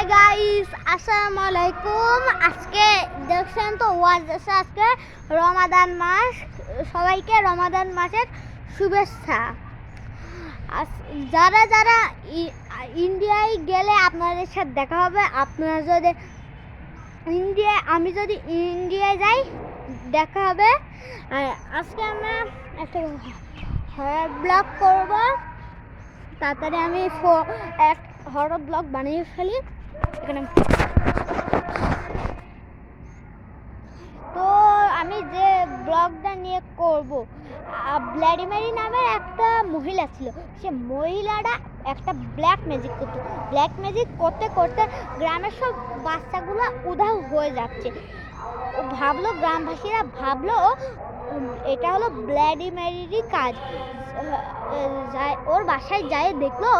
Hi guys, আসসালামু আলাইকুম। আজকে দেখছেন তো ওয়াজ আছে আজকে রমাদান মাস। সবাইকে রমাদান মাসের শুভেচ্ছা। যারা যারা ইন্ডিয়ায় গেলে আপনাদের সাথে দেখা হবে। আপনারা যদি আমি যদি ইন্ডিয়ায় যাই দেখা হবে। আজকে আমরা একটা ব্লগ করব। তাড়াতাড়ি আমি এক হরর ব্লগ বানিয়ে ফেলি। এখানে তো আমি যে ব্লগটা নিয়ে করব, ব্ল্যাডি ম্যারি নামের একটা মহিলা ছিল। সে মহিলাটা একটা ব্ল্যাক ম্যাজিক করতো। ব্ল্যাক ম্যাজিক করতে করতে গ্রামের সব বাচ্চাগুলো উধাও হয়ে যাচ্ছে। ও ভাবলো, গ্রামবাসীরা ভাবলো এটা হলো ব্ল্যাডি ম্যারিরই কাজ। ওর বাসায় যায় দেখলো,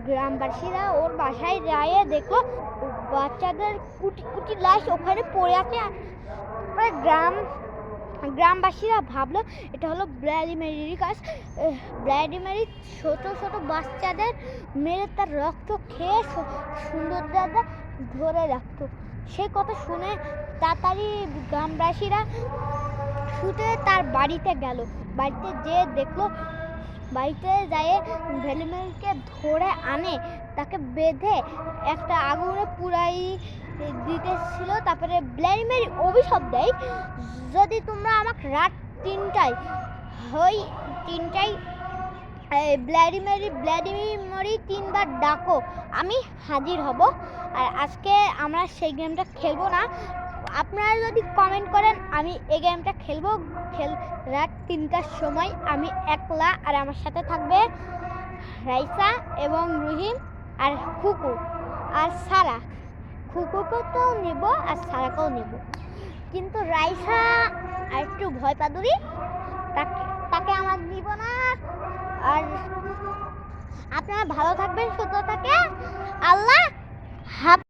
গ্রামবাসীরা ওর বাসায় যায় দেখলো বাচ্চাদের কুটি কুটি লাশ ওখানে পড়ে আছে। গ্রামবাসীরা ভাবলো এটা হলো ব্ল্যাডি ম্যারির কাজ। ব্ল্যাডি ম্যারি ছোট ছোট বাচ্চাদের মেরে তার রক্ত খেয়ে সুন্দরতা ধরে রাখতো। সে কথা শুনে তাড়াতাড়ি গ্রামবাসীরা ছুটে তার বাড়িতে গেল। বাড়িতে যেয়ে দেখলো, বাড়িতে যেয়ে ব্ল্যাডি ম্যারিকে ধরে আনে, তাকে বেঁধে একটা আগুনে পুরাই দিতেছিল। তারপরে ব্ল্যাডি ম্যারি অভিশাপ দেয়, যদি তোমরা আমাকে রাত 3টায় ব্ল্যাডি ম্যারি 3বার ডাকো, আমি হাজির হব। আর আজকে আমরা সেই গেমটা খেলবো না। আপনারা যদি কমেন্ট করেন আমি এই গেমটা খেলবো। রাত 3টার সময় আমি একলা, আর আমার সাথে থাকবে রাইসা এবং রহিম আর খুকু আর সারা। খুকুকেও তো নেব আর সারাকেও নেব, কিন্তু রাইসা আর একটু ভয় পাদুরি, তাকে আমার নিব না। আর আপনারা ভালো থাকবেন, সুস্থ থাকে। আল্লাহ হাফেজ।